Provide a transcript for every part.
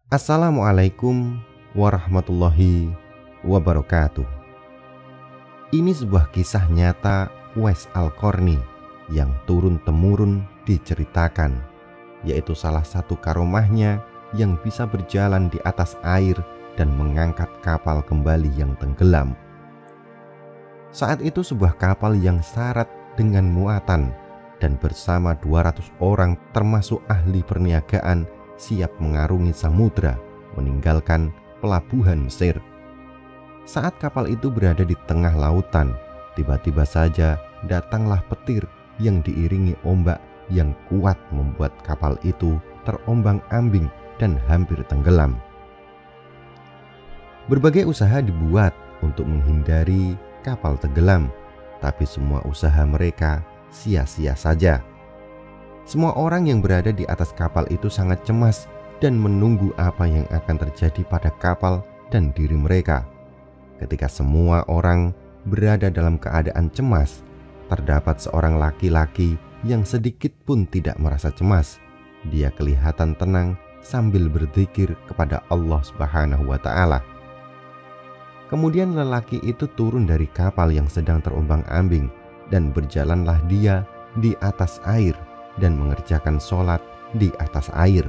Assalamualaikum warahmatullahi wabarakatuh. Ini sebuah kisah nyata Uwais Al-Qarni yang turun-temurun diceritakan, yaitu salah satu karomahnya yang bisa berjalan di atas air dan mengangkat kapal kembali yang tenggelam. Saat itu sebuah kapal yang syarat dengan muatan dan bersama 200 orang termasuk ahli perniagaan siap mengarungi samudra meninggalkan pelabuhan Mesir. Saat kapal itu berada di tengah lautan, tiba-tiba saja datanglah petir yang diiringi ombak yang kuat membuat kapal itu terombang-ambing dan hampir tenggelam. Berbagai usaha dibuat untuk menghindari kapal tenggelam, tapi semua usaha mereka sia-sia saja. Semua orang yang berada di atas kapal itu sangat cemas dan menunggu apa yang akan terjadi pada kapal dan diri mereka. Ketika semua orang berada dalam keadaan cemas, terdapat seorang laki-laki yang sedikit pun tidak merasa cemas. Dia kelihatan tenang sambil berzikir kepada Allah Subhanahu wa Ta'ala. Kemudian lelaki itu turun dari kapal yang sedang terombang-ambing dan berjalanlah dia di atas air dan mengerjakan sholat di atas air.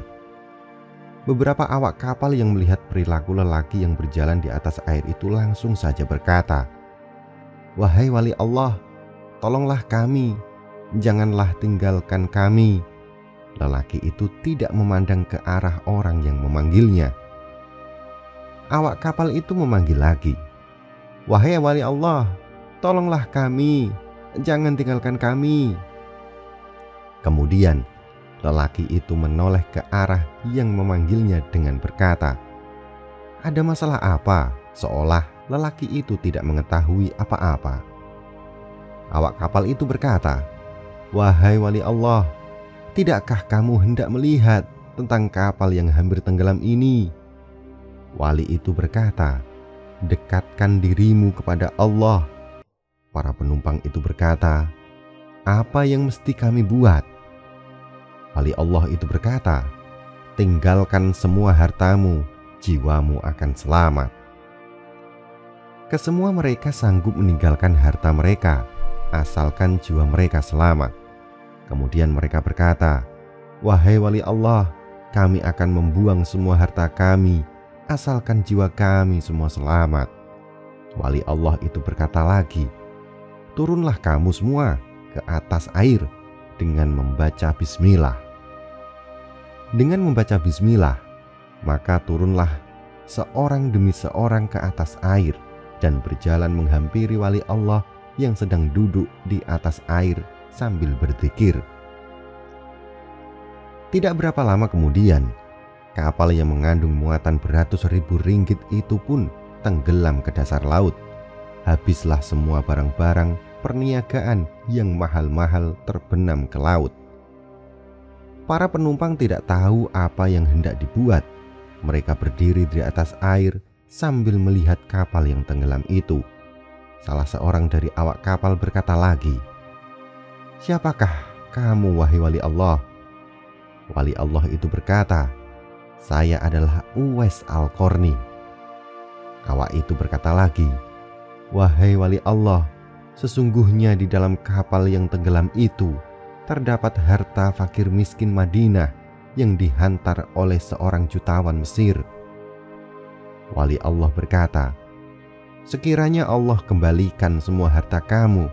Beberapa awak kapal yang melihat perilaku lelaki yang berjalan di atas air itu langsung saja berkata, "Wahai wali Allah, tolonglah kami, janganlah tinggalkan kami." Lelaki itu tidak memandang ke arah orang yang memanggilnya. Awak kapal itu memanggil lagi, "Wahai wali Allah, tolonglah kami, jangan tinggalkan kami." Kemudian lelaki itu menoleh ke arah yang memanggilnya dengan berkata, "Ada masalah apa?" Seolah lelaki itu tidak mengetahui apa-apa. Awak kapal itu berkata, "Wahai wali Allah, tidakkah kamu hendak melihat tentang kapal yang hampir tenggelam ini?" Wali itu berkata, "Dekatkan dirimu kepada Allah." Para penumpang itu berkata, "Apa yang mesti kami buat?" Wali Allah itu berkata, "Tinggalkan semua hartamu, jiwamu akan selamat." Kesemua mereka sanggup meninggalkan harta mereka, asalkan jiwa mereka selamat. Kemudian mereka berkata, "Wahai wali Allah, kami akan membuang semua harta kami, asalkan jiwa kami semua selamat." Wali Allah itu berkata lagi, "Turunlah kamu semua ke atas air dengan membaca bismillah." Dengan membaca bismillah, maka turunlah seorang demi seorang ke atas air dan berjalan menghampiri wali Allah yang sedang duduk di atas air sambil berzikir. Tidak berapa lama kemudian, kapal yang mengandung muatan beratus ribu ringgit itu pun tenggelam ke dasar laut. Habislah semua barang-barang perniagaan yang mahal-mahal terbenam ke laut. Para penumpang tidak tahu apa yang hendak dibuat. Mereka berdiri di atas air sambil melihat kapal yang tenggelam itu. Salah seorang dari awak kapal berkata lagi, "Siapakah kamu, wahai wali Allah?" Wali Allah itu berkata, "Saya adalah Uwais Al-Qarni." Awak itu berkata lagi, "Wahai wali Allah, sesungguhnya di dalam kapal yang tenggelam itu terdapat harta fakir miskin Madinah yang dihantar oleh seorang jutawan Mesir." Wali Allah berkata, "Sekiranya Allah kembalikan semua harta kamu,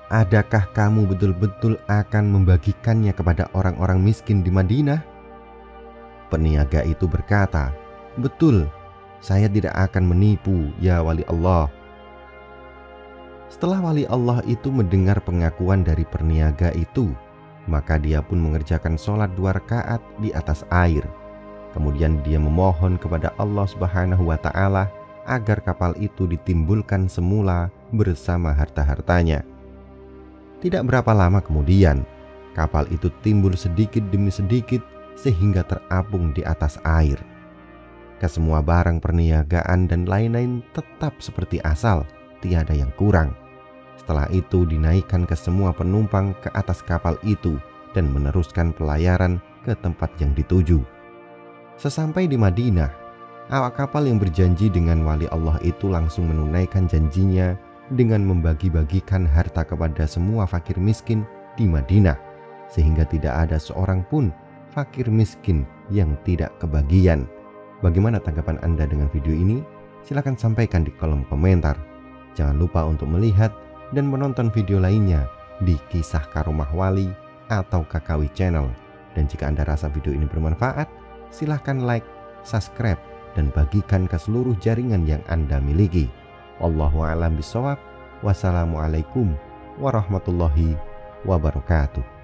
adakah kamu betul-betul akan membagikannya kepada orang-orang miskin di Madinah?" Peniaga itu berkata, "Betul, saya tidak akan menipu, ya wali Allah." Setelah wali Allah itu mendengar pengakuan dari peniaga itu, maka dia pun mengerjakan sholat 2 rakaat di atas air. Kemudian dia memohon kepada Allah Subhanahu wa Ta'ala agar kapal itu ditimbulkan semula bersama harta-hartanya. Tidak berapa lama kemudian, kapal itu timbul sedikit demi sedikit sehingga terapung di atas air. Kesemua barang perniagaan dan lain-lain tetap seperti asal, tiada yang kurang. Setelah itu dinaikkan ke semua penumpang ke atas kapal itu dan meneruskan pelayaran ke tempat yang dituju. Sesampai di Madinah, awak kapal yang berjanji dengan wali Allah itu langsung menunaikan janjinya dengan membagi-bagikan harta kepada semua fakir miskin di Madinah, sehingga tidak ada seorang pun fakir miskin yang tidak kebagian. Bagaimana tanggapan Anda dengan video ini? Silahkan sampaikan di kolom komentar. Jangan lupa untuk melihat dan menonton video lainnya di Kisah Karomah Wali atau Kakawi Channel. Dan jika Anda rasa video ini bermanfaat, silahkan like, subscribe, dan bagikan ke seluruh jaringan yang Anda miliki. Wallahu a'lam bishawab. Wassalamualaikum warahmatullahi wabarakatuh.